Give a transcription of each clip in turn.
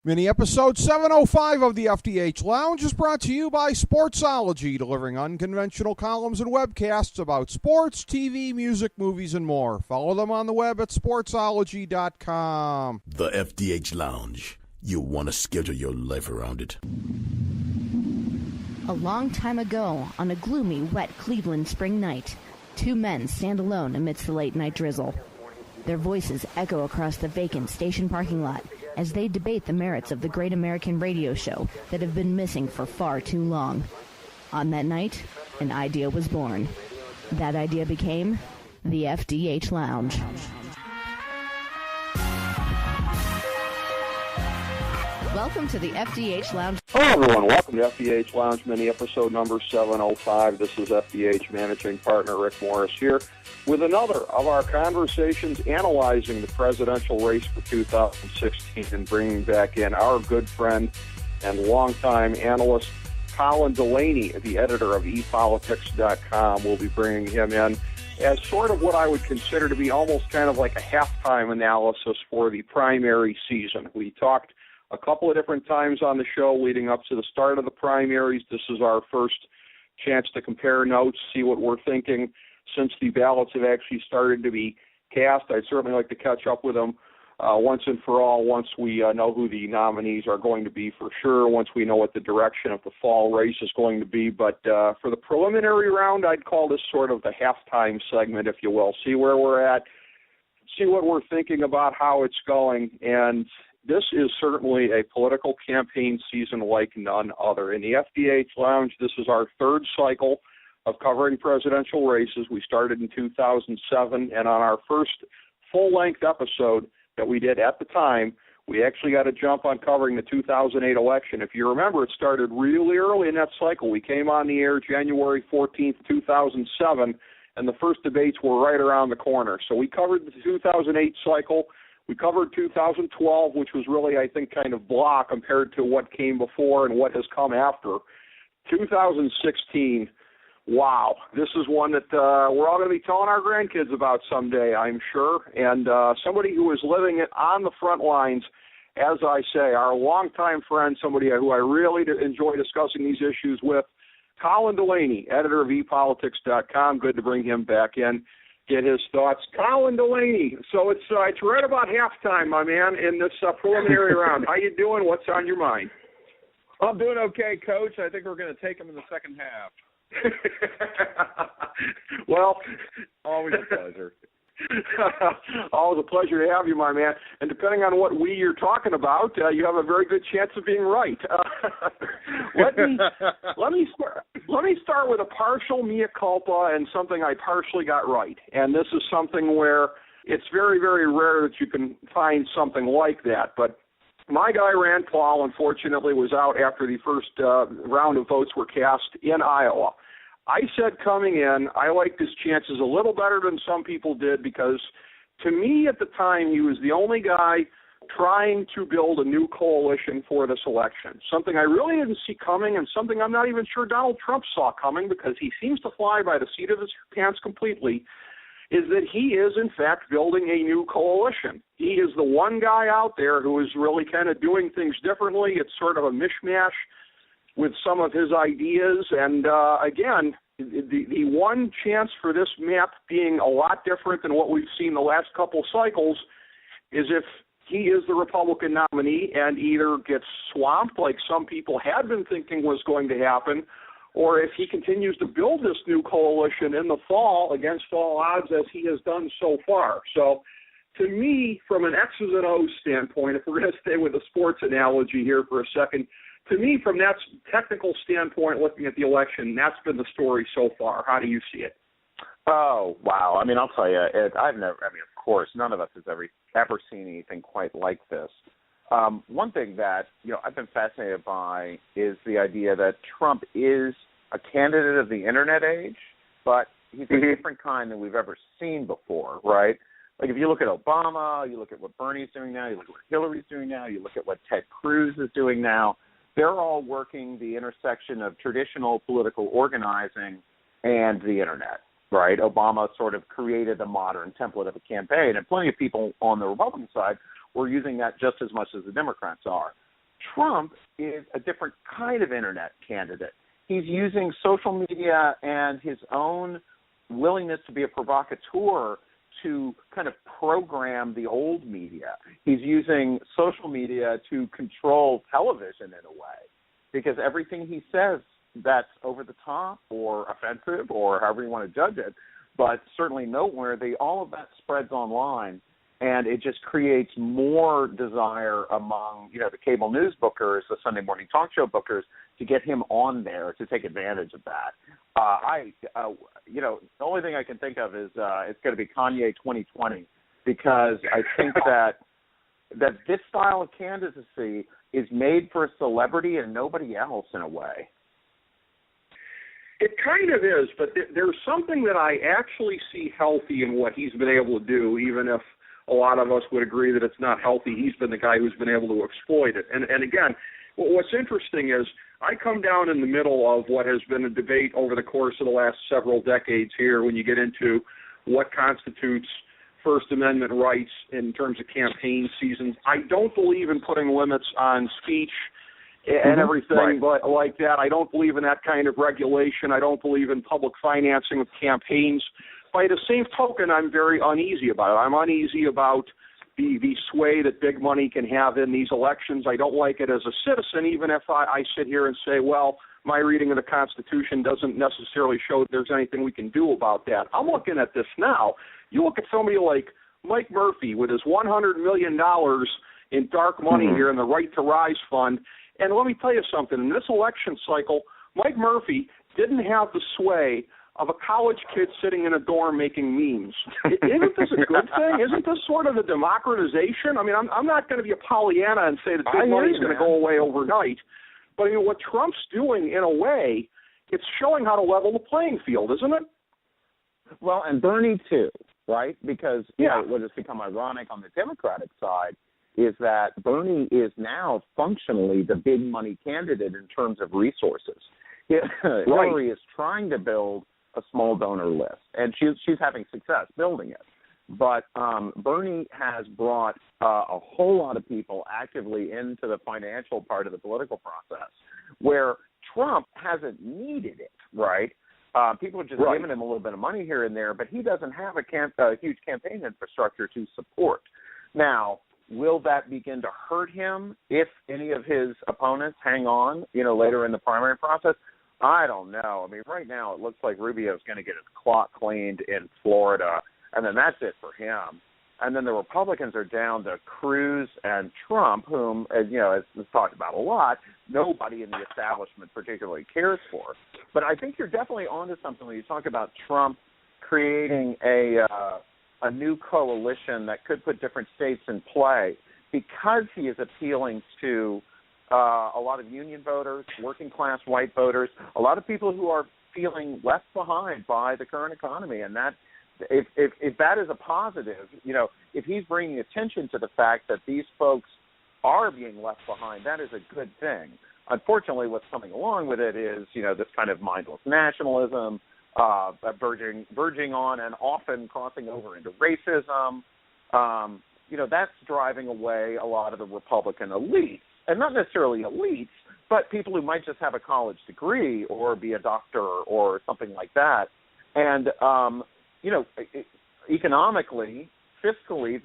Mini episode 705 of the FDH Lounge is brought to you by Sportsology, delivering unconventional columns and webcasts about sports, TV, music, movies, and more. Follow them on the web at sportsology.com. The FDH Lounge. You'll want to schedule your life around it. A long time ago, on a gloomy, wet Cleveland spring night, two men stand alone amidst the late-night drizzle. Their voices echo across the vacant station parking lot as they debate the merits of the great American radio show that have been missing for far too long. On that night, an idea was born. That idea became the FDH Lounge. Welcome to the FDH Lounge. Hello, everyone. Welcome to FDH Lounge Mini episode number 705. This is FDH Managing Partner Rick Morris here with another of our conversations analyzing the presidential race for 2016 and bringing back in our good friend and longtime analyst, Colin Delany, the editor of ePolitics.com. We'll be bringing him in as sort of what I would consider to be almost kind of like a halftime analysis for the primary season. We talked a couple of different times on the show leading up to the start of the primaries. This is our first chance to compare notes, see what we're thinking since the ballots have actually started to be cast. I'd certainly like to catch up with them once and for all, once we know who the nominees are going to be for sure, once we know what the direction of the fall race is going to be. But for the preliminary round, I'd call this sort of the halftime segment, if you will. See where we're at, see what we're thinking about how it's going, and this is certainly a political campaign season like none other. In the FDH Lounge, this is our third cycle of covering presidential races. We started in 2007, and on our first full-length episode that we did at the time, we actually got a jump on covering the 2008 election. If you remember, it started really early in that cycle. We came on the air January 14th, 2007, and the first debates were right around the corner. So we covered the 2008 cycle. We covered 2012, which was really, I think, kind of blah compared to what came before and what has come after. 2016, wow. This is one that we're all going to be telling our grandkids about someday, I'm sure. And somebody who is living it on the front lines, as I say, our longtime friend, somebody who I really enjoy discussing these issues with, Colin Delany, editor of ePolitics.com. Good to bring him back in. Get his thoughts. Colin Delany. So it's right about halftime, my man, in this preliminary round. How you doing? What's on your mind? I'm doing okay, Coach. I think we're going to take him in the second half. Well, always a pleasure. Always a pleasure to have you, my man. And depending on what you're talking about, you have a very good chance of being right. Let me start with a partial mea culpa and something I partially got right. And this is something where it's very, very rare that you can find something like that. But my guy Rand Paul, unfortunately, was out after the first round of votes were cast in Iowa. I said coming in, I liked his chances a little better than some people did because to me at the time he was the only guy trying to build a new coalition for this election, something I really didn't see coming and something I'm not even sure Donald Trump saw coming because he seems to fly by the seat of his pants completely, is that he is in fact building a new coalition. He is the one guy out there who is really kind of doing things differently. It's sort of a mishmash with some of his ideas, and again, the one chance for this map being a lot different than what we've seen the last couple cycles is if he is the Republican nominee and either gets swamped like some people had been thinking was going to happen, or if he continues to build this new coalition in the fall against all odds as he has done so far. So to me, from an X's and O's standpoint, if we're going to stay with a sports analogy here for a second, to me, from that technical standpoint, looking at the election, that's been the story so far. How do you see it? Oh, wow. I mean, I'll tell you, of course, none of us has ever seen anything quite like this. One thing that, I've been fascinated by is the idea that Trump is a candidate of the Internet age, but he's a different kind than we've ever seen before, right? Like if you look at Obama, you look at what Bernie's doing now, you look at what Hillary's doing now, you look at what Ted Cruz is doing now, they're all working the intersection of traditional political organizing and the Internet, right? Obama sort of created the modern template of a campaign, and plenty of people on the Republican side were using that just as much as the Democrats are. Trump is a different kind of internet candidate. He's using social media and his own willingness to be a provocateur to kind of program the old media. He's using social media to control television in a way, because everything he says that's over the top or offensive or however you want to judge it, but certainly noteworthy, all of that spreads online, and it just creates more desire among, the cable news bookers, the Sunday morning talk show bookers, to get him on there to take advantage of that. The only thing I can think of is it's going to be Kanye 2020, because I think that this style of candidacy is made for a celebrity and nobody else in a way. It kind of is, but there's something that I actually see healthy in what he's been able to do, even if a lot of us would agree that it's not healthy. He's been the guy who's been able to exploit it. And again, what's interesting is I come down in the middle of what has been a debate over the course of the last several decades here when you get into what constitutes First Amendment rights in terms of campaign seasons. I don't believe in putting limits on speech and everything but like that. I don't believe in that kind of regulation. I don't believe in public financing of campaigns. By the same token, I'm very uneasy about it. I'm uneasy about the sway that big money can have in these elections. I don't like it as a citizen, even if I sit here and say, well, my reading of the Constitution doesn't necessarily show that there's anything we can do about that. I'm looking at this now. You look at somebody like Mike Murphy with his $100 million in dark money here in the Right to Rise Fund. And let me tell you something. In this election cycle, Mike Murphy didn't have the sway of a college kid sitting in a dorm making memes. Isn't this a good thing? Isn't this sort of a democratization? I mean, I'm not going to be a Pollyanna and say that big money is going to go away overnight. But what Trump's doing, in a way, it's showing how to level the playing field, isn't it? Well, and Bernie, too, right? Because what has become ironic on the Democratic side is that Bernie is now functionally the big money candidate in terms of resources. Hillary is trying to build a small donor list, and she's having success building it. But Bernie has brought a whole lot of people actively into the financial part of the political process, where Trump hasn't needed it, right? People are just giving him a little bit of money here and there, but he doesn't have a huge campaign infrastructure to support. Now, will that begin to hurt him if any of his opponents hang on, later in the primary process? I don't know. I mean, right now it looks like Rubio is going to get his clock cleaned in Florida, and then that's it for him. And then the Republicans are down to Cruz and Trump, whom, as we've talked about a lot, nobody in the establishment particularly cares for. But I think you're definitely onto something when you talk about Trump creating a new coalition that could put different states in play, because he is appealing to a lot of union voters, working-class white voters, a lot of people who are feeling left behind by the current economy. And that, if that is a positive, if he's bringing attention to the fact that these folks are being left behind, that is a good thing. Unfortunately, what's coming along with it is, this kind of mindless nationalism, verging on and often crossing over into racism. That's driving away a lot of the Republican elites. And not necessarily elites, but people who might just have a college degree or be a doctor or something like that. And, economically, fiscally,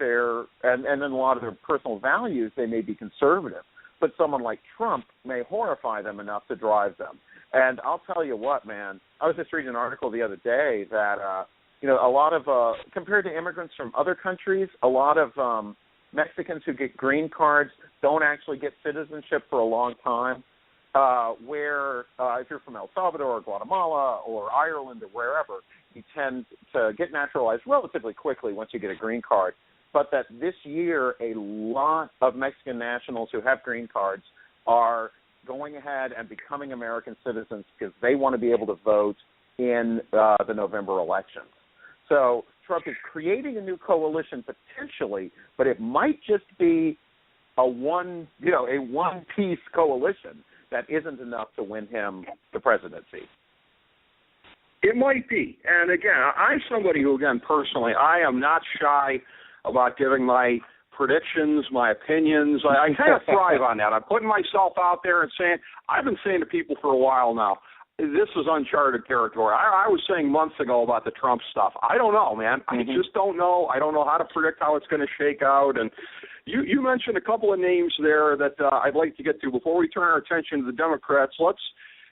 and then a lot of their personal values, they may be conservative. But someone like Trump may horrify them enough to drive them. And I'll tell you what, man, I was just reading an article the other day that, a lot of, compared to immigrants from other countries, a lot of Mexicans who get green cards don't actually get citizenship for a long time, where if you're from El Salvador or Guatemala or Ireland or wherever, you tend to get naturalized relatively quickly once you get a green card. But that this year, a lot of Mexican nationals who have green cards are going ahead and becoming American citizens because they want to be able to vote in the November elections. So Trump is creating a new coalition potentially, but it might just be a one-piece coalition that isn't enough to win him the presidency. It might be. And again, I'm somebody who, personally, I am not shy about giving my predictions, my opinions. I kind of thrive on that. I'm putting myself out there and saying, I've been saying to people for a while now, this is uncharted territory. I was saying months ago about the Trump stuff. I don't know, man. I just don't know. I don't know how to predict how it's going to shake out. And you mentioned a couple of names there that I'd like to get to. Before we turn our attention to the Democrats,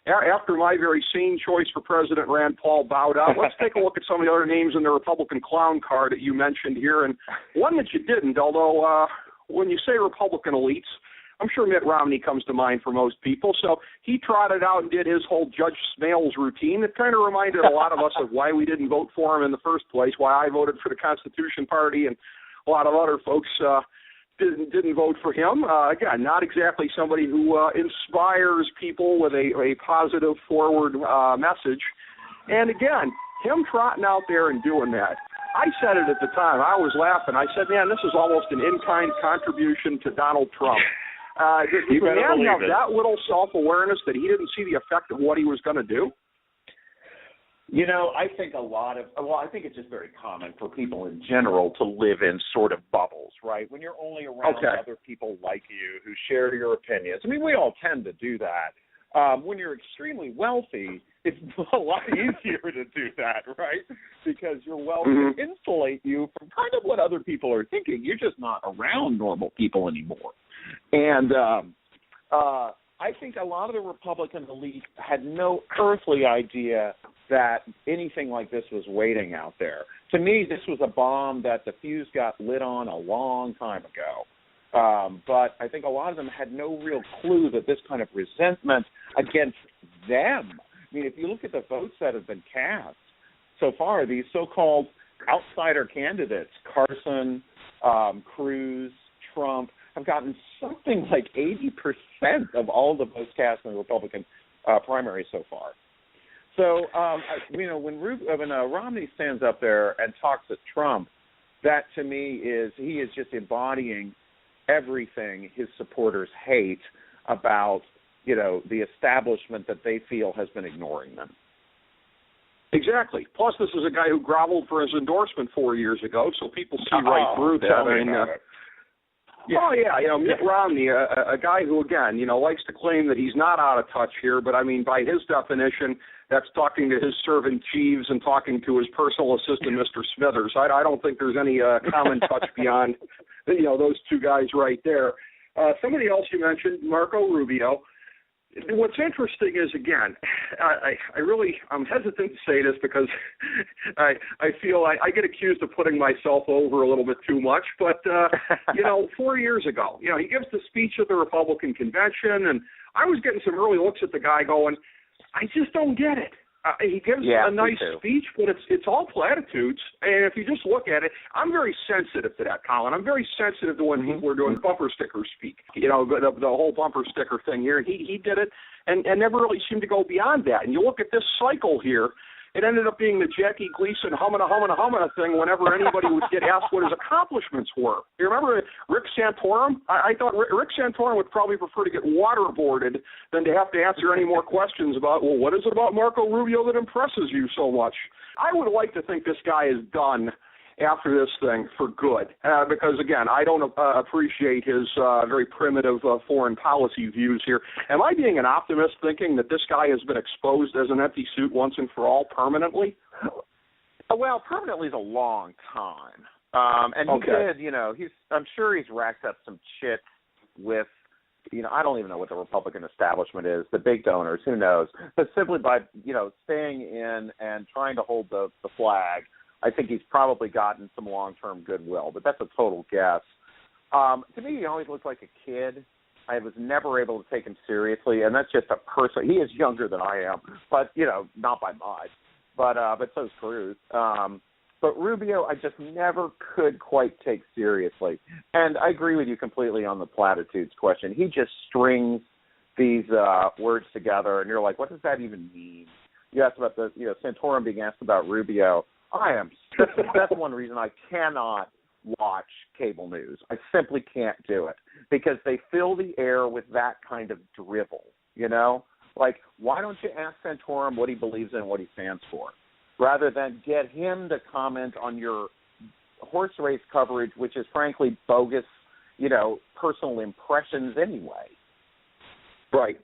after my very sane choice for President Rand Paul bowed out, let's take a look at some of the other names in the Republican clown card that you mentioned here. And one that you didn't, although when you say Republican elites, I'm sure Mitt Romney comes to mind for most people. So he trotted out and did his whole Judge Smales routine. It kind of reminded a lot of us of why we didn't vote for him in the first place, why I voted for the Constitution Party and a lot of other folks didn't vote for him. Again, not exactly somebody who inspires people with a positive forward message. And again, him trotting out there and doing that, I said it at the time. I was laughing. I said, man, this is almost an in-kind contribution to Donald Trump. Did the man have that little self-awareness that he didn't see the effect of what he was going to do? You know, I think I think it's just very common for people in general to live in sort of bubbles, right? When you're only around other people like you who share your opinions. I mean, we all tend to do that. When you're extremely wealthy, it's a lot easier to do that, right? Because your wealth can insulate you from kind of what other people are thinking. You're just not around normal people anymore. And I think a lot of the Republican elite had no earthly idea that anything like this was waiting out there. To me, this was a bomb that the fuse got lit on a long time ago. But I think a lot of them had no real clue that this kind of resentment against them. I mean, if you look at the votes that have been cast so far, these so-called outsider candidates, Carson, Cruz, Trump, have gotten something like 80% of all the votes cast in the Republican primary so far. So, when Romney stands up there and talks at Trump, that to me he is just embodying everything his supporters hate about, the establishment that they feel has been ignoring them. Exactly. Plus, this is a guy who groveled for his endorsement 4 years ago, so people see right through that. Oh, yeah, Mitt Romney, a guy who, again, likes to claim that he's not out of touch here, but, I mean, by his definition, that's talking to his servant Jeeves and talking to his personal assistant, Mr. Smithers. I don't think there's any common touch beyond, those two guys right there. Somebody else you mentioned, Marco Rubio. What's interesting is, again, I'm hesitant to say this because I feel I get accused of putting myself over a little bit too much, but, 4 years ago, he gives the speech at the Republican convention, and I was getting some early looks at the guy going, I just don't get it. He gives a nice speech, but it's all platitudes. And if you just look at it, I'm very sensitive to that, Colin. I'm very sensitive to when people are doing bumper stickers speak. The whole bumper sticker thing here. He did it and never really seemed to go beyond that. And you look at this cycle here, it ended up being the Jackie Gleason humming thing whenever anybody would get asked what his accomplishments were. You remember Rick Santorum? I thought Rick Santorum would probably prefer to get waterboarded than to have to answer any more questions about, well, what is it about Marco Rubio that impresses you so much? I would like to think this guy is done after this thing for good because, again, I don't appreciate his very primitive foreign policy views here. Am I being an optimist thinking that this guy has been exposed as an empty suit once and for all permanently? Well, permanently is a long time. And he did, I'm sure he's racked up some shit with, I don't even know what the Republican establishment is, the big donors, who knows. But simply by, staying in and trying to hold the flag, I think he's probably gotten some long-term goodwill, but that's a total guess. To me, he always looked like a kid. I was never able to take him seriously, and that's just a person. He is younger than I am, but, not by much. But so is Cruz. But Rubio, I just never could quite take seriously. And I agree with you completely on the platitudes question. He just strings these words together, and you're like, what does that even mean? You asked about Santorum being asked about Rubio. That's one reason I cannot watch cable news. I simply can't do it because they fill the air with that kind of drivel, Like, why don't you ask Santorum what he believes in, what he stands for, rather than get him to comment on your horse race coverage, which is frankly bogus personal impressions anyway. Right.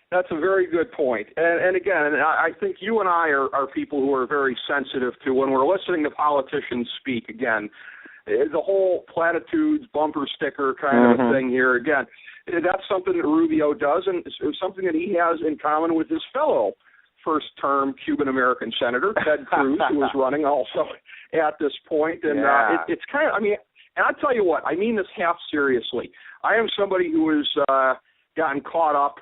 That's a very good point. And again, I think you and I are people who are very sensitive to when we're listening to politicians speak, again, the whole platitudes, bumper sticker kind of a thing here. Again, that's something that Rubio does, and it's something that he has in common with his fellow first-term Cuban-American senator, Ted Cruz, who is running also at this point. And it's kind of, I mean, and I'll tell you what, I mean this half seriously. I am somebody who has gotten caught up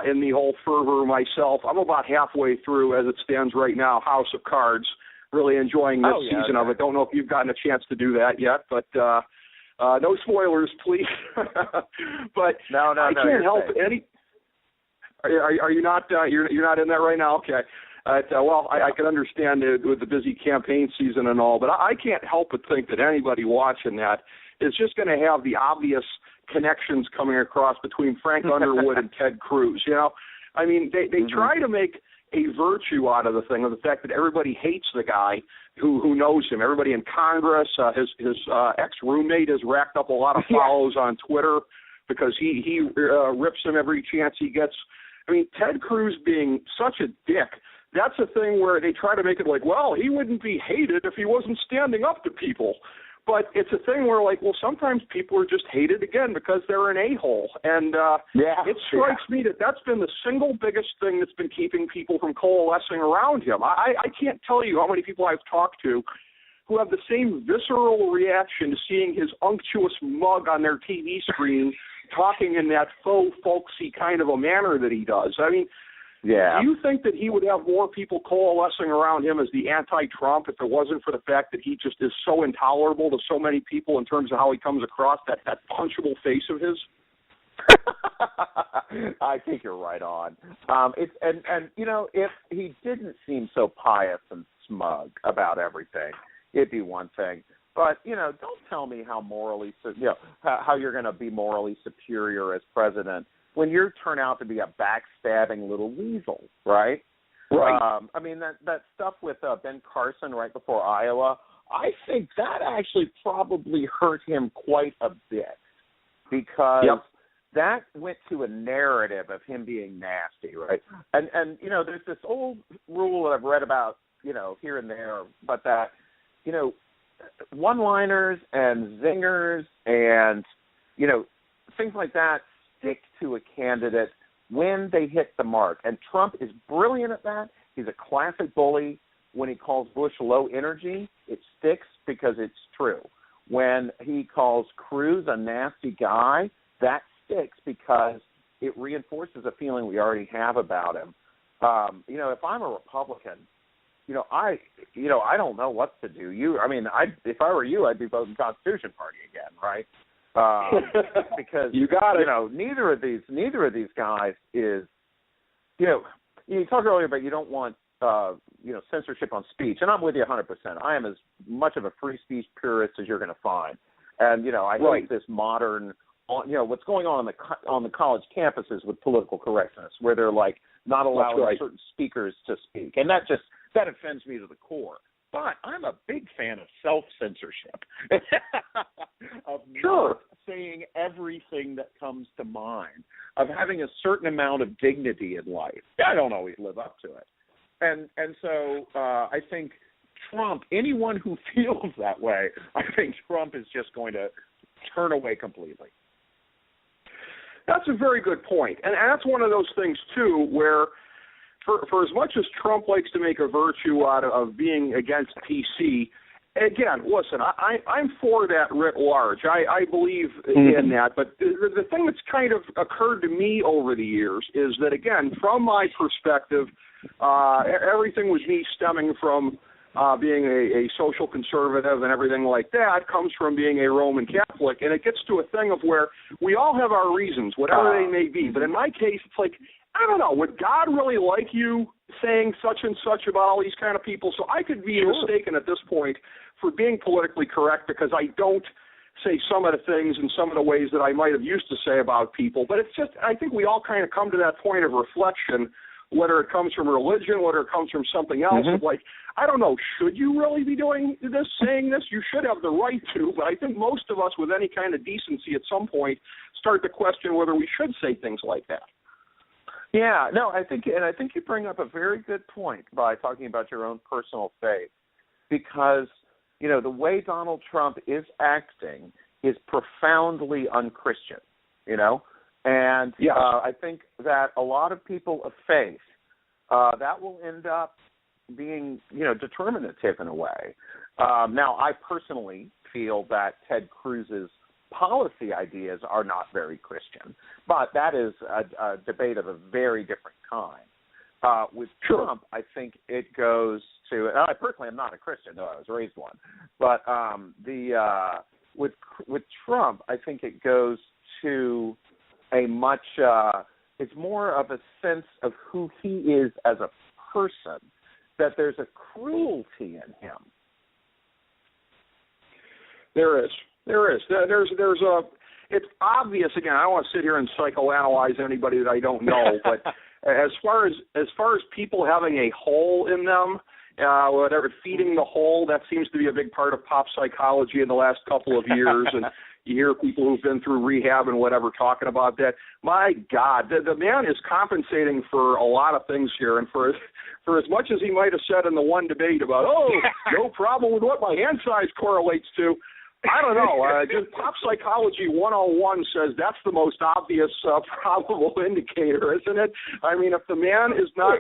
in the whole fervor myself. I'm about halfway through, as it stands right now, House of Cards, really enjoying this season of it. Don't know if you've gotten a chance to do that yet, but no spoilers, please. But I can't help any. Are you not? You're not in that right now? Okay. Well, I can understand it with the busy campaign season and all, but I can't help but think that anybody watching that is just going to have the obvious connections coming across between Frank Underwood and Ted Cruz. I mean, they try to make a virtue out of the thing, of the fact that everybody hates the guy who knows him. Everybody in Congress, his ex-roommate has racked up a lot of follows on Twitter because he rips him every chance he gets. I mean, Ted Cruz being such a dick, that's a thing where they try to make it like, well, he wouldn't be hated if he wasn't standing up to people. But it's a thing where, like, well, sometimes people are just hated, again, because they're an a-hole. And it strikes me that that's been the single biggest thing that's been keeping people from coalescing around him. I can't tell you how many people I've talked to who have the same visceral reaction to seeing his unctuous mug on their TV screen talking in that faux folksy kind of a manner that he does. I mean, do you think that he would have more people coalescing around him as the anti-Trump if it wasn't for the fact that he just is so intolerable to so many people in terms of how he comes across, that punchable face of his? I think you're right on. If he didn't seem so pious and smug about everything, it'd be one thing. But, don't tell me how how you're going to be morally superior as president when you turn out to be a backstabbing little weasel, right? Right. I mean, that stuff with Ben Carson right before Iowa, I think that actually probably hurt him quite a bit because that went to a narrative of him being nasty, right? And there's this old rule that I've read about, here and there, but that, one-liners and zingers and, things like that stick to a candidate when they hit the mark. And Trump is brilliant at that. He's a classic bully. When he calls Bush low energy, it sticks because it's true. When he calls Cruz a nasty guy, that sticks because it reinforces a feeling we already have about him. If I'm a Republican, I don't know what to do. If I were you, I'd be voting Constitution Party again, right? Because you got it. Neither of these guys is. You talked earlier about you don't want censorship on speech, and I'm with you 100%. I am as much of a free speech purist as you're going to find, and I think this modern, what's going on the college campuses with political correctness, where they're like not allowing certain speakers to speak, and that offends me to the core. But I'm a big fan of self-censorship, of not saying everything that comes to mind, of having a certain amount of dignity in life. I don't always live up to it. And so I think Trump, anyone who feels that way, I think Trump is just going to turn away completely. That's a very good point. And that's one of those things, too, where for as much as Trump likes to make a virtue out of being against PC, again, listen, I'm for that writ large. I believe in that. But the thing that's kind of occurred to me over the years is that, again, from my perspective, everything with me stemming from being a social conservative and everything like that comes from being a Roman Catholic. And it gets to a thing of where we all have our reasons, whatever they may be. But in my case, it's like, I don't know, would God really like you saying such and such about all these kind of people? So I could be mistaken at this point for being politically correct because I don't say some of the things in some of the ways that I might have used to say about people. But it's just, I think we all kind of come to that point of reflection whether it comes from religion, whether it comes from something else. Mm-hmm. Like, I don't know, should you really be doing this, saying this? You should have the right to, but I think most of us with any kind of decency at some point start to question whether we should say things like that. Yeah, no, I think you bring up a very good point by talking about your own personal faith, because, you know, the way Donald Trump is acting is profoundly unchristian, you know, and yes. I think that a lot of people of faith, that will end up being, you know, determinative in a way. Now, I personally feel that Ted Cruz's policy ideas are not very Christian, but that is a debate of a very different kind. With Trump, I think it goes to, and I personally am not a Christian, though I was raised one, but with Trump, I think it goes to a much, it's more of a sense of who he is as a person, that there's a cruelty in him. There is. There's a. It's obvious. Again, I don't want to sit here and psychoanalyze anybody that I don't know, but as far as people having a hole in them, whatever, feeding the hole, that seems to be a big part of pop psychology in the last couple of years, and you hear people who've been through rehab and whatever talking about that. My God, the man is compensating for a lot of things here, and for as much as he might have said in the one debate about, no problem with what my hand size correlates to, I don't know. Just Pop Psychology 101 says that's the most obvious probable indicator, isn't it? I mean, if the man is not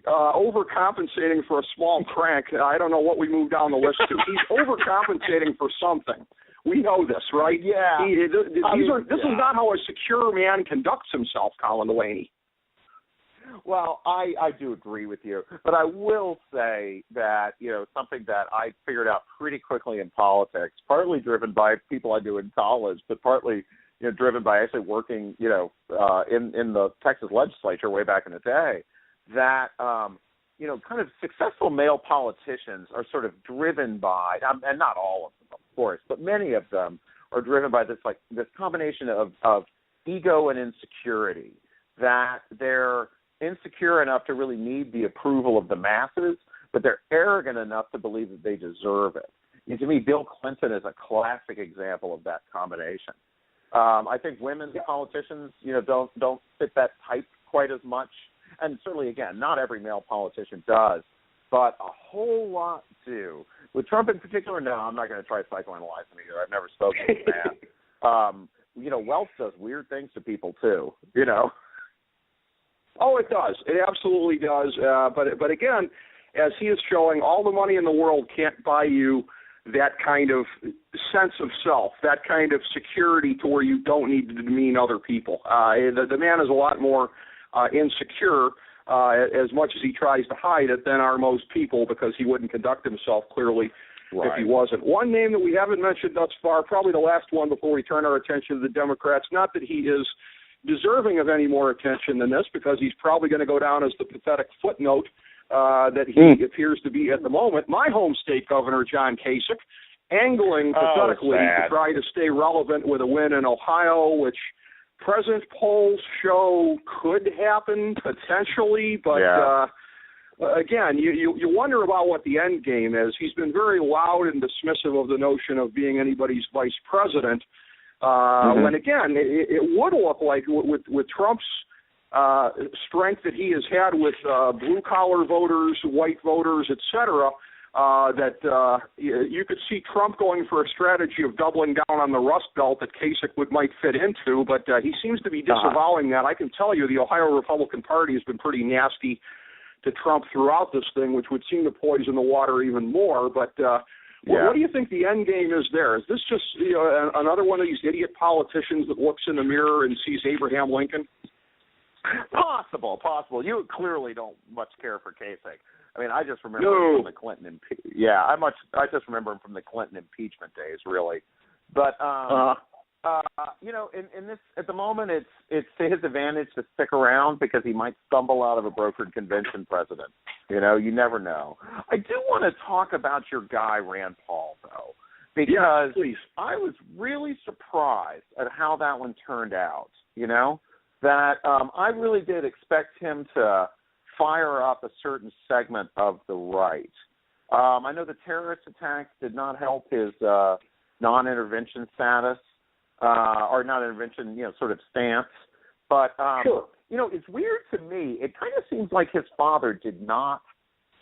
overcompensating for a small crank, I don't know what we move down the list to. He's overcompensating for something. We know this, right? Yeah. This is not how a secure man conducts himself, Colin Delany. Well, I do agree with you, but I will say that, you know, something that I figured out pretty quickly in politics, partly driven by people I knew in college, but partly, you know, driven by actually working, you know, in the Texas legislature way back in the day, that, you know, kind of successful male politicians are sort of driven by, and not all of them, of course, but many of them are driven by this combination of ego and insecurity, that they're insecure enough to really need the approval of the masses, but they're arrogant enough to believe that they deserve it. And to me, Bill Clinton is a classic example of that combination. I think women politicians, you know, don't fit that type quite as much, and certainly, again, not every male politician does, but a whole lot do. With Trump in particular, no, I'm not going to try to psychoanalyze him either. I've never spoken to the man. You know, wealth does weird things to people too, you know. Oh, it does. It absolutely does. But again, as he is showing, all the money in the world can't buy you that kind of sense of self, that kind of security to where you don't need to demean other people. The man is a lot more insecure, as much as he tries to hide it, than are most people, because he wouldn't conduct himself clearly if he wasn't. One name that we haven't mentioned thus far, probably the last one before we turn our attention to the Democrats, not that he is deserving of any more attention than this, because he's probably going to go down as the pathetic footnote that he appears to be at the moment. My home state governor, John Kasich, angling pathetically to try to stay relevant with a win in Ohio, which present polls show could happen potentially, but again, you wonder about what the end game is. He's been very loud and dismissive of the notion of being anybody's vice president. When again, it would look like with Trump's strength that he has had with blue-collar voters, white voters, etc., that you could see Trump going for a strategy of doubling down on the Rust Belt that Kasich might fit into, but he seems to be disavowing that. I can tell you the Ohio Republican Party has been pretty nasty to Trump throughout this thing, which would seem to poison the water even more, but what do you think the end game is there? Is this just another one of these idiot politicians that looks in the mirror and sees Abraham Lincoln? Possible. You clearly don't much care for Kasich. I mean, I just remember him from the Clinton. I just remember him from the Clinton impeachment days, really. But you know, in this at the moment, it's to his advantage to stick around, because he might stumble out of a brokered convention president. You know, you never know. I do want to talk about your guy Rand Paul, though, because I was really surprised at how that one turned out. You know, that I really did expect him to fire up a certain segment of the right. I know the terrorist attacks did not help his non-intervention status, or non-intervention, sort of stance. But, sure. It's weird to me. It kind of seems like his father did not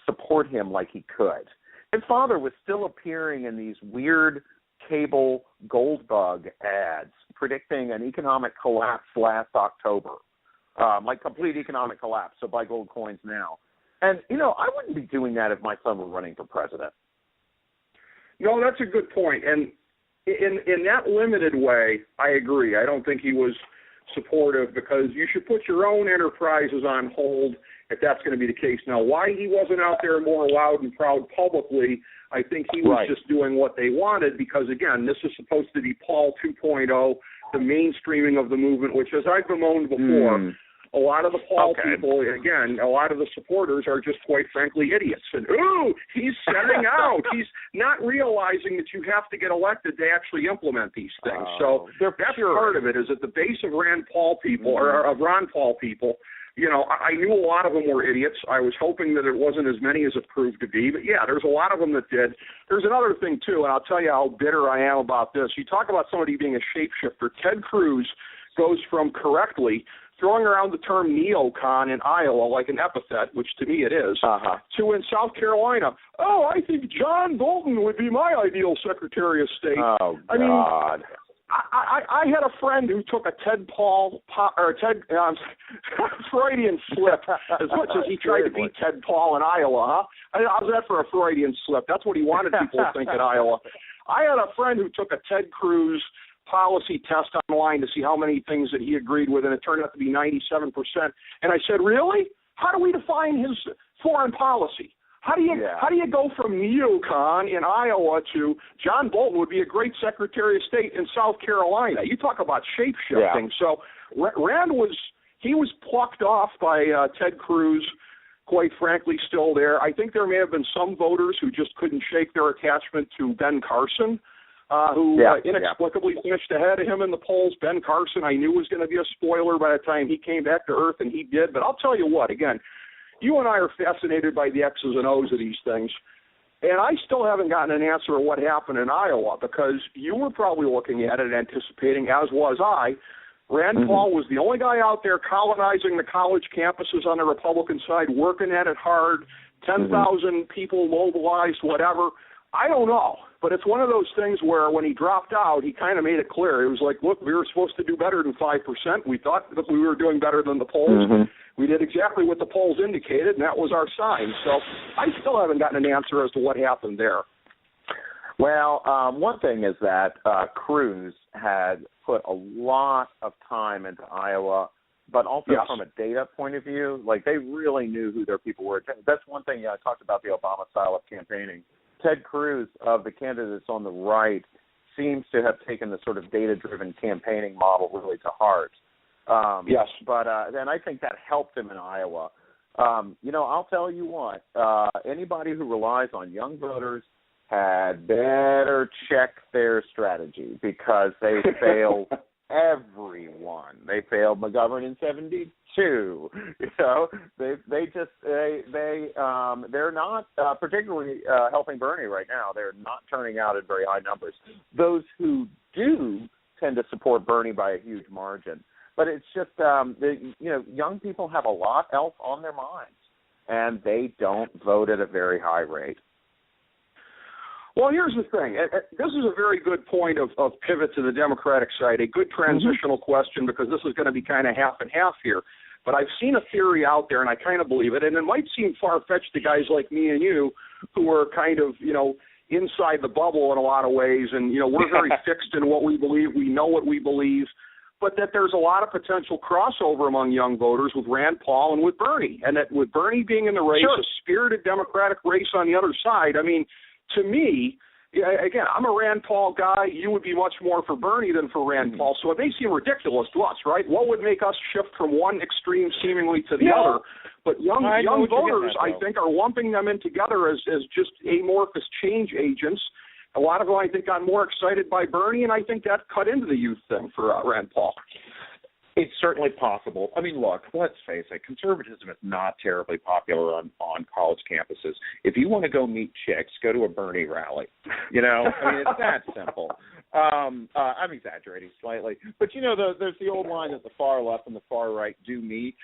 support him like he could. His father was still appearing in these weird cable gold bug ads predicting an economic collapse last October, like complete economic collapse, so buy gold coins now. And, I wouldn't be doing that if my son were running for president. No, that's a good point. And in that limited way, I agree. I don't think he was supportive, because you should put your own enterprises on hold if that's going to be the case. Now, why he wasn't out there more loud and proud publicly, I think he was just doing what they wanted, because, again, this is supposed to be Paul 2.0, the mainstreaming of the movement, which, as I've bemoaned before, a lot of the Paul people, again, a lot of the supporters are just, quite frankly, idiots. And, ooh, he's selling out. He's not realizing that you have to get elected to actually implement these things. So that's part of it, is at the base of Rand Paul people, or of Ron Paul people. I knew a lot of them were idiots. I was hoping that it wasn't as many as it proved to be. But, yeah, there's a lot of them that did. There's another thing, too, and I'll tell you how bitter I am about this. You talk about somebody being a shapeshifter. Ted Cruz goes from correctly throwing around the term neocon in Iowa like an epithet, which to me it is, to in South Carolina, I think John Bolton would be my ideal Secretary of State. Oh, God. I mean, I had a friend who took a Freudian slip as much as he tried to beat Ted Paul in Iowa, huh? I was that for a Freudian slip. That's what he wanted people to think at Iowa. I had a friend who took a Ted Cruz policy test online to see how many things that he agreed with, and it turned out to be 97%. And I said, really? How do we define his foreign policy? How do you go from neocon in Iowa to John Bolton would be a great Secretary of State in South Carolina? You talk about shape-shifting. Yeah. So Rand was plucked off by Ted Cruz, quite frankly, still there. I think there may have been some voters who just couldn't shake their attachment to Ben Carson, who inexplicably finished ahead of him in the polls. Ben Carson, I knew was going to be a spoiler by the time he came back to earth, and he did. But I'll tell you what, again, you and I are fascinated by the X's and O's of these things, and I still haven't gotten an answer of what happened in Iowa, because you were probably looking at it, anticipating, as was I. Rand Paul was the only guy out there colonizing the college campuses on the Republican side, working at it hard, 10,000 people mobilized, whatever. I don't know, but it's one of those things where when he dropped out, he kind of made it clear. It was like, look, we were supposed to do better than 5%. We thought that we were doing better than the polls. We did exactly what the polls indicated, and that was our sign. So I still haven't gotten an answer as to what happened there. Well, one thing is that Cruz had put a lot of time into Iowa, but also from a data point of view, like they really knew who their people were. That's one thing I talked about, the Obama style of campaigning. Ted Cruz, of the candidates on the right, seems to have taken the sort of data-driven campaigning model really to heart. But then I think that helped him in Iowa. I'll tell you what, anybody who relies on young voters had better check their strategy, because they failed everyone. They failed McGovern in 1972. They're not particularly helping Bernie right now. They're not turning out at very high numbers. Those who do tend to support Bernie by a huge margin. But it's just young people have a lot else on their minds, and they don't vote at a very high rate. Well, here's the thing. This is a very good point of pivot to the Democratic side, a good transitional question, because this is going to be kind of half and half here. But I've seen a theory out there, and I kind of believe it, and it might seem far-fetched to guys like me and you who are kind of, inside the bubble in a lot of ways, and, we're very fixed in what we believe. We know what we believe. But that there's a lot of potential crossover among young voters with Rand Paul and with Bernie, and that with Bernie being in the race, a spirited Democratic race on the other side, I mean, to me, again, I'm a Rand Paul guy. You would be much more for Bernie than for Rand Paul. So it may seem ridiculous to us, right? What would make us shift from one extreme seemingly to the other? But young voters, I think, are lumping them in together as just amorphous change agents. A lot of them, I think, got more excited by Bernie, and I think that cut into the youth thing for Rand Paul. It's certainly possible. I mean, look, let's face it, conservatism is not terribly popular on college campuses. If you want to go meet chicks, go to a Bernie rally. I mean, it's that simple. I'm exaggerating slightly. But, there's the old line that the far left and the far right do meet.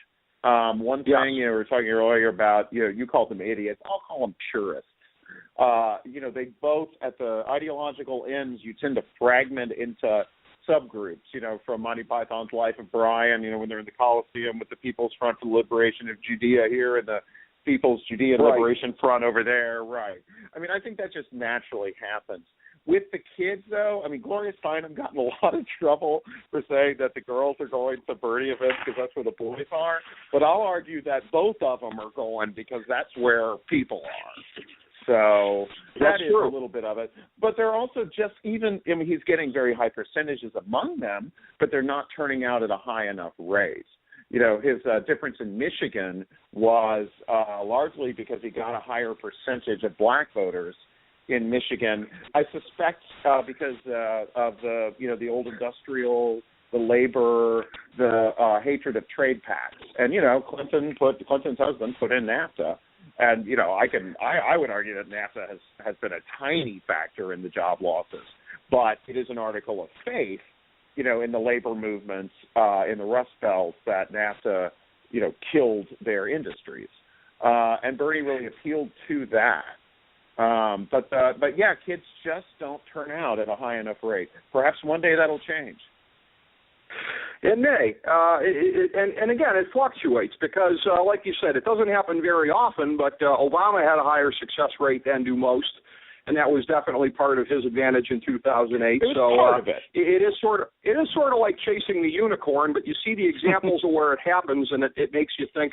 One thing, we were talking earlier about, you called them idiots. I'll call them purists. They both, at the ideological ends, you tend to fragment into subgroups, from Monty Python's Life of Brian, when they're in the Coliseum with the People's Front for the Liberation of Judea here and the People's Judean Liberation Front over there, right. I mean, I think that just naturally happens. With the kids, though, I mean, Gloria Steinem got in a lot of trouble for saying that the girls are going to Bernie events because that's where the boys are, but I'll argue that both of them are going because that's where people are. So that is a little bit of it. But they're also just he's getting very high percentages among them, but they're not turning out at a high enough rate. His difference in Michigan was largely because he got a higher percentage of black voters in Michigan. I suspect because of the old industrial, the labor, the hatred of trade pacts. And, Clinton's husband put in NAFTA. And, I would argue that NAFTA has been a tiny factor in the job losses, but it is an article of faith, in the labor movements in the Rust Belt that NAFTA, killed their industries. And Bernie really appealed to that. But yeah, kids just don't turn out at a high enough rate. Perhaps one day that'll change. It may, and again, it fluctuates because, like you said, it doesn't happen very often. But Obama had a higher success rate than do most, and that was definitely part of his advantage in 2008. It was part of it. It is sort of like chasing the unicorn, but you see the examples of where it happens, and it makes you think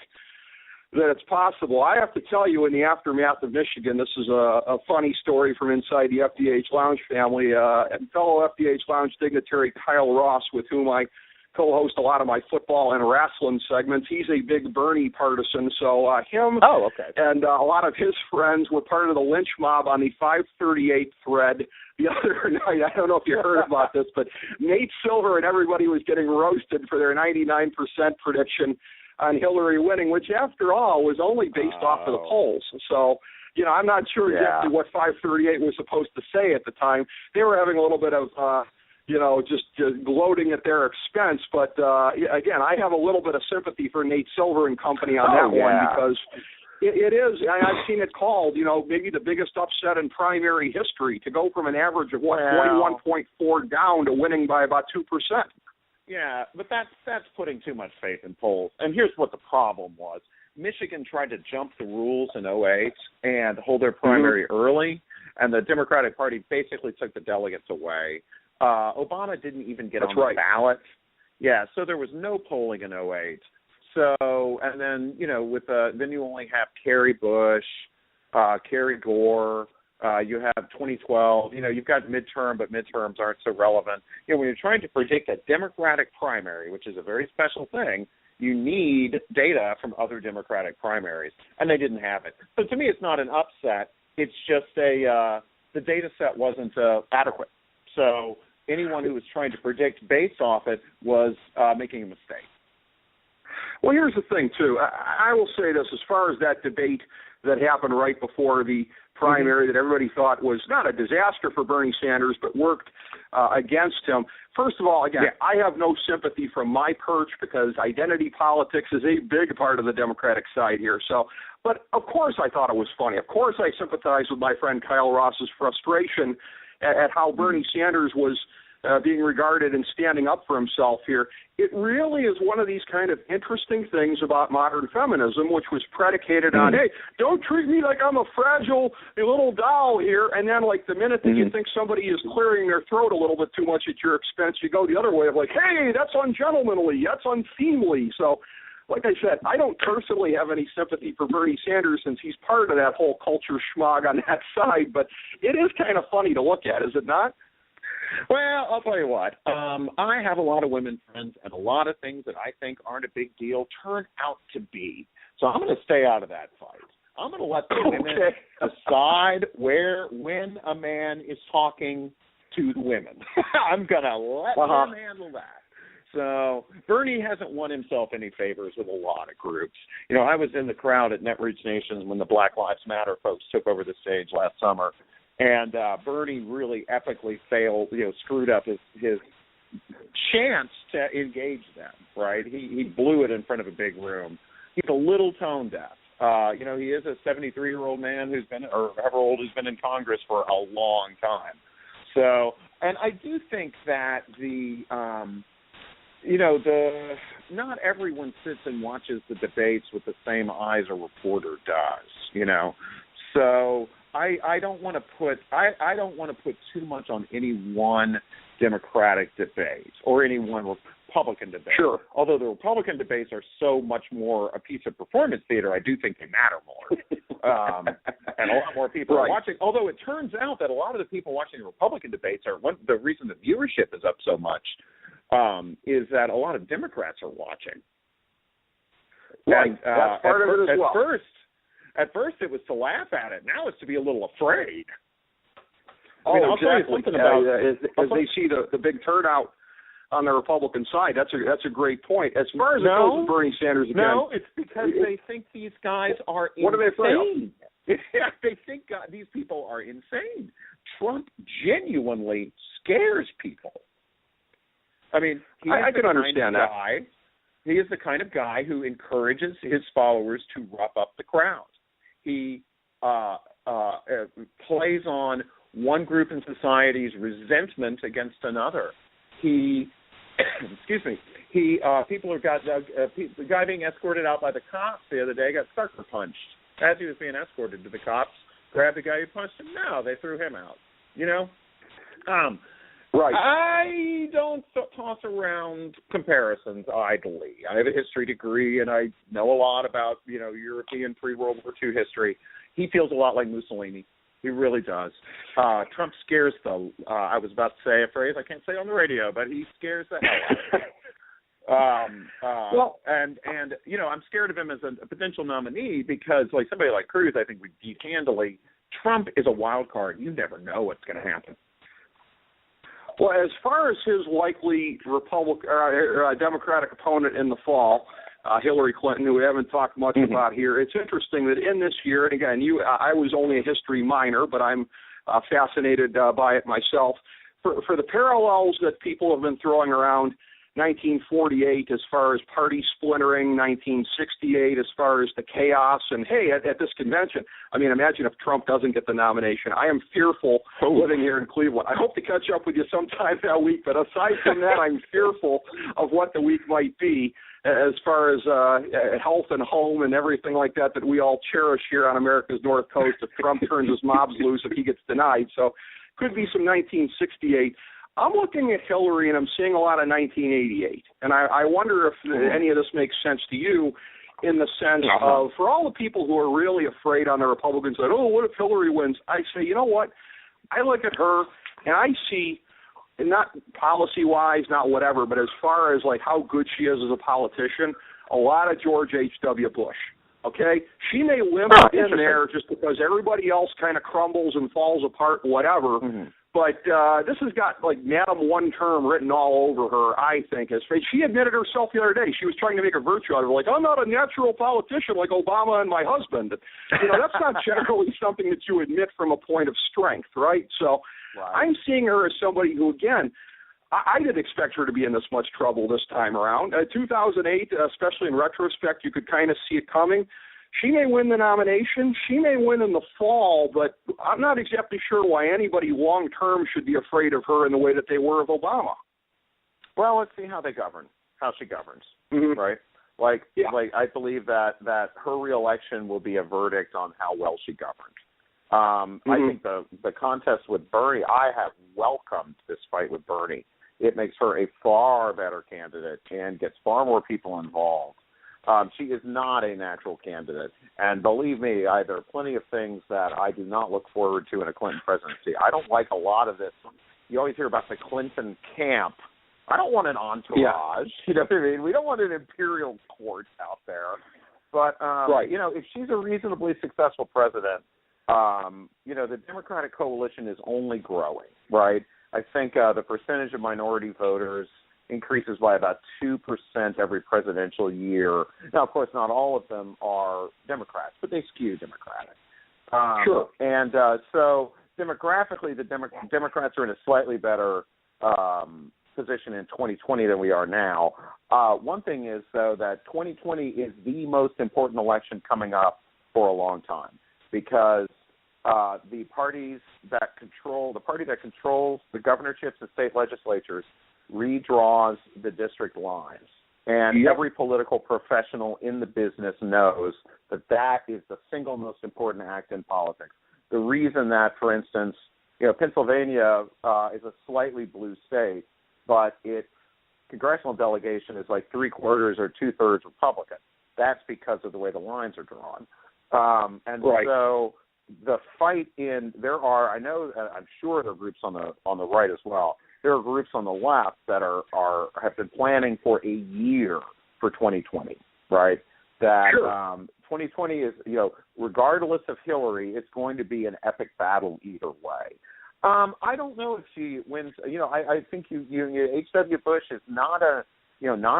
that it's possible. I have to tell you, in the aftermath of Michigan, this is a funny story from inside the FDH Lounge family. Fellow FDH Lounge dignitary Kyle Ross, with whom I co-host a lot of my football and wrestling segments. He's a big Bernie partisan, so him and a lot of his friends were part of the lynch mob on the 538 thread the other night. I don't know if you heard about this, but Nate Silver and everybody was getting roasted for their 99% prediction on Hillary winning, which, after all, was only based off of the polls. So, I'm not sure exactly what 538 was supposed to say at the time. They were having a little bit of just gloating at their expense. But, again, I have a little bit of sympathy for Nate Silver and company on that one, because it is, I've seen it called, maybe the biggest upset in primary history, to go from an average of, 41.4 down to winning by about 2%. Yeah, but that's putting too much faith in polls. And here's what the problem was. Michigan tried to jump the rules in 2008 and hold their primary early, and the Democratic Party basically took the delegates away. Obama didn't even get on the ballot. Yeah, so there was no polling in 2008. So, and then, then you only have Kerry Bush, Kerry Gore, you have 2012, you've got midterm, but midterms aren't so relevant. When you're trying to predict a Democratic primary, which is a very special thing, you need data from other Democratic primaries, and they didn't have it. So to me, it's not an upset. It's just the data set wasn't adequate. So anyone who was trying to predict based off it was making a mistake. Well, here's the thing, too. I will say this, as far as that debate that happened right before the primary that everybody thought was not a disaster for Bernie Sanders, but worked against him. First of all, again, I have no sympathy from my perch, because identity politics is a big part of the Democratic side here. So, but of course I thought it was funny. Of course I sympathize with my friend Kyle Ross's frustration at how Bernie Sanders was being regarded and standing up for himself here. It really is one of these kind of interesting things about modern feminism, which was predicated on, hey, don't treat me like I'm a fragile little doll here. And then, like, the minute that you think somebody is clearing their throat a little bit too much at your expense, you go the other way of like, hey, that's ungentlemanly, that's unseemly. So, like I said, I don't personally have any sympathy for Bernie Sanders, since he's part of that whole culture schmog on that side. But it is kind of funny to look at, is it not? Well, I'll tell you what. I have a lot of women friends, and a lot of things that I think aren't a big deal turn out to be. So I'm going to stay out of that fight. I'm going to let the women decide when a man is talking to the women. I'm going to let them handle that. So Bernie hasn't won himself any favors with a lot of groups. You know, I was in the crowd at Netroots Nations when the Black Lives Matter folks took over the stage last summer, and Bernie really epically failed, screwed up his chance to engage them, right? He blew it in front of a big room. He's a little tone deaf. He is a 73-year-old man who's been, or however old, who's been in Congress for a long time. So, and I do think that not everyone sits and watches the debates with the same eyes a reporter does, So I don't want to put too much on any one Democratic debate or any one Republican debate. Sure. Although the Republican debates are so much more a piece of performance theater, I do think they matter more. And a lot more people are watching. Although it turns out that a lot of the people watching the Republican debates the reason the viewership is up so much is that a lot of Democrats are watching. Right. And, that's part of it as well. At first it was to laugh at it. Now it's to be a little afraid. Oh, I'll exactly. tell you something about as they see the big turnout on the Republican side. That's a great point. As far as it goes with Bernie Sanders again. No, it's because they think these guys are insane. What are they afraid of? They think these people are insane. Trump genuinely scares people. I mean, I can understand that. He is the kind of guy who encourages his followers to rough up the crowd. He plays on one group in society's resentment against another. The guy being escorted out by the cops the other day got sucker punched as he was being escorted to the cops. Grabbed the guy who punched him. No, they threw him out. Right. I don't toss around comparisons idly. I have a history degree, and I know a lot about European pre-World War II history. He feels a lot like Mussolini. He really does. Trump scares I was about to say a phrase I can't say on the radio, but he scares the hell out of me. I'm scared of him as a potential nominee because, like somebody like Cruz, I think would beat handily. Trump is a wild card. You never know what's going to happen. Well, as far as his likely Democratic opponent in the fall, Hillary Clinton, who we haven't talked much about here, it's interesting that in this year, and again, I was only a history minor, but I'm fascinated by it myself. For the parallels that people have been throwing around, 1948 as far as party splintering, 1968 as far as the chaos, and hey, at this convention, I mean, imagine if Trump doesn't get the nomination. I am fearful living here in Cleveland. I hope to catch up with you sometime that week, but aside from that, I'm fearful of what the week might be as far as health and home and everything like that we all cherish here on America's North Coast if Trump turns his mobs loose, if he gets denied. So could be some 1968. I'm looking at Hillary, and I'm seeing a lot of 1988. And I wonder if any of this makes sense to you in the sense of, for all the people who are really afraid on the Republican side, what if Hillary wins? I say, you know what? I look at her, and I see, and not policy-wise, not whatever, but as far as like how good she is as a politician, a lot of George H.W. Bush. Okay? She may limp in there just because everybody else kind of crumbles and falls apart, whatever. But this has got, like, Madam One Term written all over her, I think. She admitted herself the other day. She was trying to make a virtue out of it. Like, I'm not a natural politician like Obama and my husband. That's not generally something that you admit from a point of strength, right? So I'm seeing her as somebody who, again, I didn't expect her to be in this much trouble this time around. 2008, especially in retrospect, you could kind of see it coming. She may win the nomination. She may win in the fall, but I'm not exactly sure why anybody long-term should be afraid of her in the way that they were of Obama. Well, let's see how she governs, right? Like I believe that her reelection will be a verdict on how well she governed. I think the contest with Bernie, I have welcomed this fight with Bernie. It makes her a far better candidate and gets far more people involved. She is not a natural candidate. And believe me, there are plenty of things that I do not look forward to in a Clinton presidency. I don't like a lot of this. You always hear about the Clinton camp. I don't want an entourage. Yeah. You know what I mean? We don't want an imperial court out there. But, if she's a reasonably successful president, the Democratic coalition is only growing, right? I think the percentage of minority voters increases by about 2% every presidential year. Now, of course, not all of them are Democrats, but they skew Democratic. Sure. And so demographically, the Democrats are in a slightly better position in 2020 than we are now. One thing is, though, that 2020 is the most important election coming up for a long time, because the party that controls the governorships and state legislatures redraws the district lines. And every political professional in the business knows that that is the single most important act in politics. The reason that, for instance, Pennsylvania is a slightly blue state, but its congressional delegation is like 3/4 or 2/3 Republican. That's because of the way the lines are drawn. So the fight I'm sure there are groups on the right as well. There are groups on the left that have been planning for a year for 2020, right? That 2020 is, regardless of Hillary, it's going to be an epic battle either way. I don't know if she wins. I think H.W. Bush is not a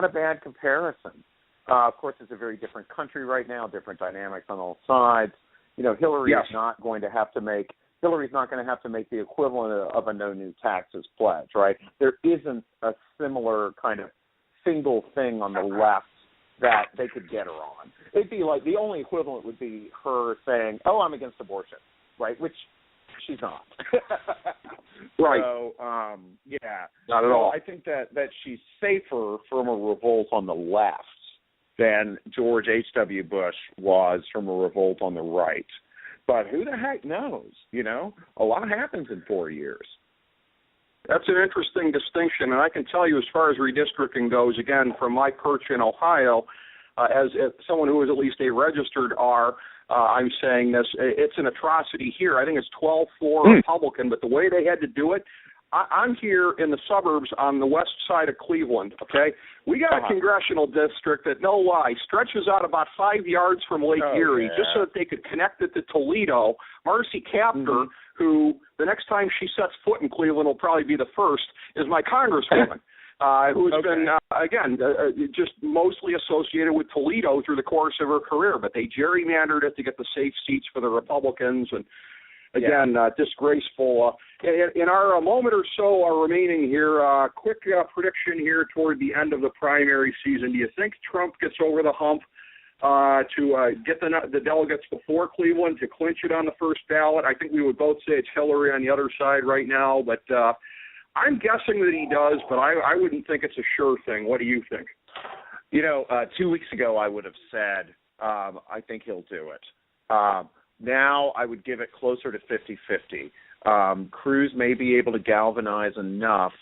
bad comparison. Of course, it's a very different country right now, different dynamics on all sides. Hillary is not going to have to make. Hillary's not going to have to make the equivalent of a no new taxes pledge, right? There isn't a similar kind of single thing on the left that they could get her on. It'd be like the only equivalent would be her saying, "Oh, I'm against abortion," right? Which she's not. Right. So, not at all. I think that she's safer from a revolt on the left than George H.W. Bush was from a revolt on the right. But who the heck knows? A lot happens in 4 years. That's an interesting distinction, and I can tell you as far as redistricting goes, again, from my perch in Ohio, as someone who is at least a registered R, I'm saying this, it's an atrocity here. I think it's 12-4 Republican, but the way they had to do it, I'm here in the suburbs on the west side of Cleveland, okay? We got a congressional district that, no lie, stretches out about 5 yards from Lake Erie just so that they could connect it to Toledo. Marcy Kaptur, who the next time she sets foot in Cleveland will probably be the first, is my congresswoman, who's been, just mostly associated with Toledo through the course of her career. But they gerrymandered it to get the safe seats for the Republicans, and again, disgraceful. In our moment or so remaining here, quick prediction here toward the end of the primary season. Do you think Trump gets over the hump to get the delegates before Cleveland to clinch it on the first ballot? I think we would both say it's Hillary on the other side right now, but I'm guessing that he does, but I wouldn't think it's a sure thing. What do you think? 2 weeks ago I would have said I think he'll do it. Now I would give it closer to 50-50. Cruz may be able to galvanize enough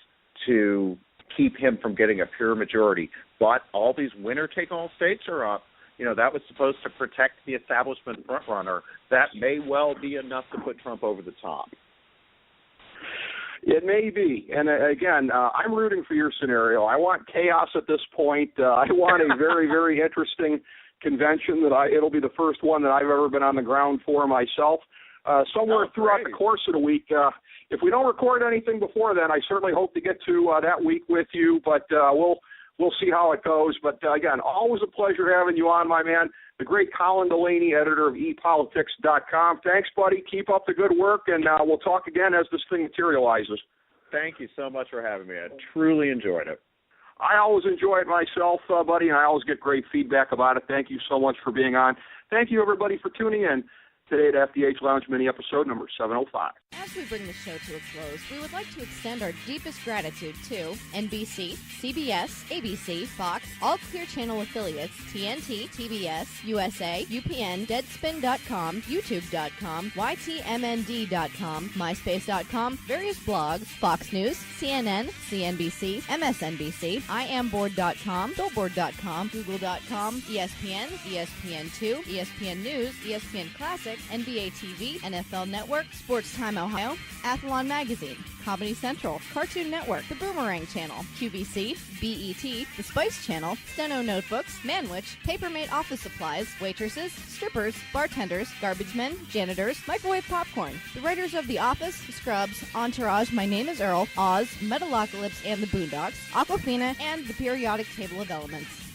to keep him from getting a pure majority, but all these winner-take-all states are up. That was supposed to protect the establishment frontrunner. That may well be enough to put Trump over the top. It may be. And again, I'm rooting for your scenario. I want chaos at this point. I want a very, very interesting convention it'll be the first one that I've ever been on the ground for myself. Somewhere throughout the course of the week, if we don't record anything before then, I certainly hope to get to that week with you, but we'll see how it goes. But again, always a pleasure having you on, my man. The great Colin Delany, editor of ePolitics.com. Thanks, buddy. Keep up the good work, and we'll talk again as this thing materializes. Thank you so much for having me. I truly enjoyed it. I always enjoy it myself, buddy, and I always get great feedback about it. Thank you so much for being on. Thank you, everybody, for tuning in today at FDH Lounge mini episode number 705. As we bring the show to a close, we would like to extend our deepest gratitude to NBC, CBS, ABC, Fox, all Clear Channel affiliates, TNT, TBS, USA, UPN, Deadspin.com, YouTube.com, YTMND.com, MySpace.com, various blogs, Fox News, CNN, CNBC, MSNBC, IamBoard.com, Billboard.com, Google.com, ESPN, ESPN2, ESPN News, ESPN Classic, Network, NBA TV, NFL Network, Sports Time Ohio, Athlon Magazine, Comedy Central, Cartoon Network, The Boomerang Channel, QVC, BET, The Spice Channel, Steno Notebooks, Manwich, Papermate Office Supplies, waitresses, strippers, bartenders, garbage men, janitors, microwave popcorn, the writers of The Office, Scrubs, Entourage, My Name is Earl, Oz, Metalocalypse and the Boondocks, Aquafina, and the periodic table of elements.